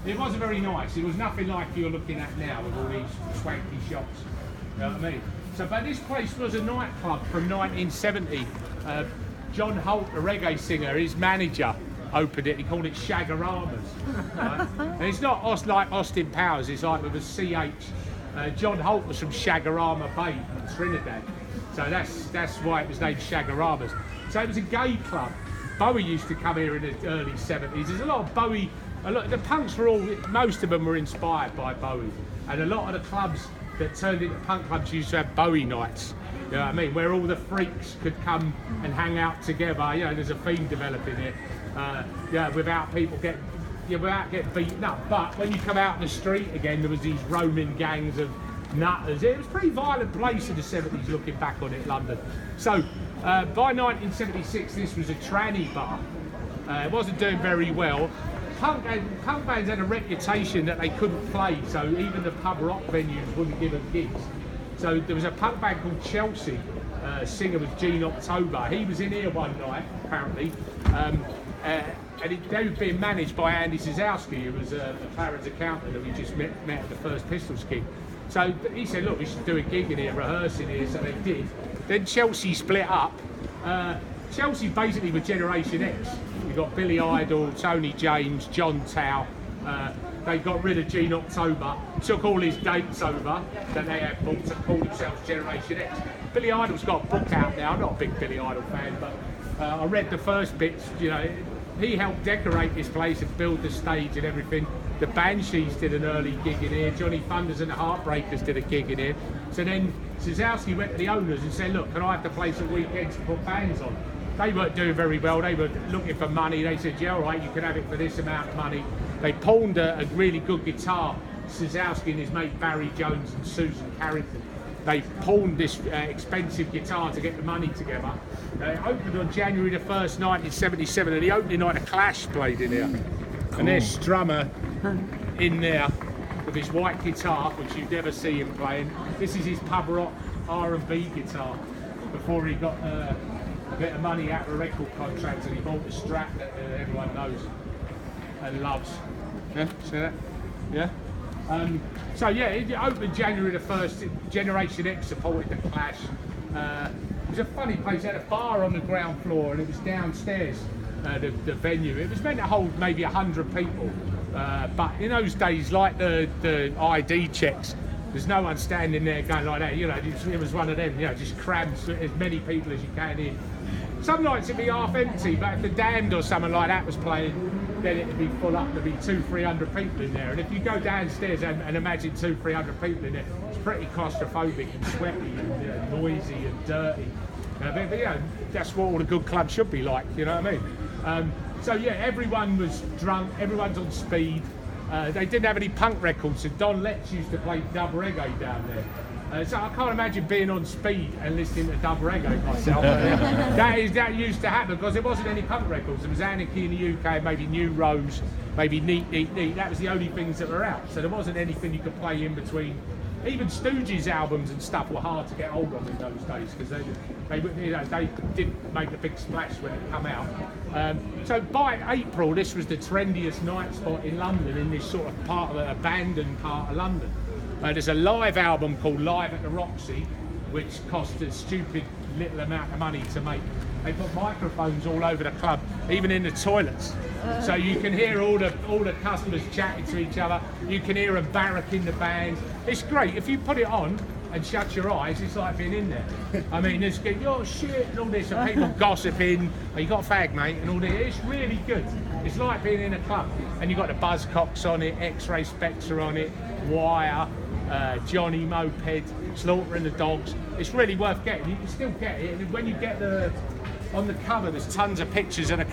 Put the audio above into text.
It wasn't very nice. It was nothing like you're looking at now with all these swanky shops. You know what I mean? So, but this place was a nightclub from 1970. John Holt, a reggae singer, his manager, opened it. He called it Shagaramas. Right? And it's not like Austin Powers. It's like with a CH. John Holt was from Shagarama Bay in Trinidad. So that's why it was named Shagaramas. So it was a gay club. Bowie used to come here in the early 70s. There's a lot of Bowie. The punks were most of them were inspired by Bowie, and a lot of the clubs that turned into punk clubs used to have Bowie nights. You know what I mean? Where all the freaks could come and hang out together. You know, there's a theme developing here. Without people without getting beaten up. But when you come out in the street again, there was these roaming gangs of nutters. It was a pretty violent place in the 70s, looking back on it, London. So by 1976, this was a tranny bar. It wasn't doing very well. Punk bands had a reputation that they couldn't play, so even the pub rock venues wouldn't give them gigs. So there was a punk band called Chelsea, singer was Gene October. He was in here one night, apparently, and they were being managed by Andy Szaszowski, who was a McLaren's accountant that we just met at the first Pistols gig. So he said, look, we should do a gig in here, rehearse in here, so they did. Then Chelsea split up. Chelsea basically were Generation X. You got Billy Idol, Tony James, John Tao. They got rid of Gene October, took all his dates over that they had bought to call themselves Generation X. Billy Idol's got a book out now. I'm not a big Billy Idol fan, but I read the first bits. You know, he helped decorate this place and build the stage and everything. The Banshees did an early gig in here. Johnny Thunders and the Heartbreakers did a gig in here. So then Szaszowski went to the owners and said, look, can I have the place at weekends to put bands on? They weren't doing very well. They were looking for money. They said, yeah, all right, you can have it for this amount of money. They pawned a really good guitar. Szaszowski and his mate Barry Jones and Susan Carrington. They pawned this expensive guitar to get the money together. It opened on January the 1st, 1977, and the opening night, the Clash played in here. Cool. And there's Strummer in there with his white guitar, which you'd never see him playing. This is his pub rock R&B guitar before he got a bit of money out of a record contract and he bought the Strat that everyone knows and loves. Yeah, see that? Yeah. So yeah, it opened January the 1st. Generation X supported the Clash. It was a funny place. It had a bar on the ground floor and it was downstairs, the venue. It was meant to hold maybe 100 people. But in those days, like the ID checks, there's no one standing there going like that. You know, it was one of them. You know, just cram as many people as you can in. Some nights it'd be half empty, but if the Damned or something like that was playing, then it'd be full up. There'd be 200-300 people in there. And if you go downstairs and imagine 200-300 people in there, it's pretty claustrophobic and sweaty and noisy and dirty. But yeah, that's what all the good clubs should be like. You know what I mean? So yeah, everyone was drunk. Everyone's on speed. They didn't have any punk records, so Don Letts used to play dub reggae down there. So I can't imagine being on speed and listening to dub reggae myself. That used to happen because there wasn't any punk records. There was Anarchy in the UK, maybe New Rose, maybe Neat Neat Neat. That was the only things that were out. So there wasn't anything you could play in between. Even Stooges albums and stuff were hard to get hold of in those days because they didn't make a big splash when it came out. So by April, this was the trendiest night spot in London, in this sort of part of an abandoned part of London. There's a live album called Live at the Roxy, which cost a stupid little amount of money to make. They put microphones all over the club, even in the toilets. So you can hear all the customers chatting to each other. You can hear them barracking the band. It's great. If you put it on and shut your eyes, it's like being in there. I mean, there's oh shit and all this, and people gossiping. Oh, you got a fag, mate, and all this. It's really good. It's like being in a club. And you've got the Buzzcocks on it, X-Ray Spectre on it, Wire, Johnny Moped, Slaughter and the Dogs. It's really worth getting. You can still get it. And when you get on the cover, there's tons of pictures of the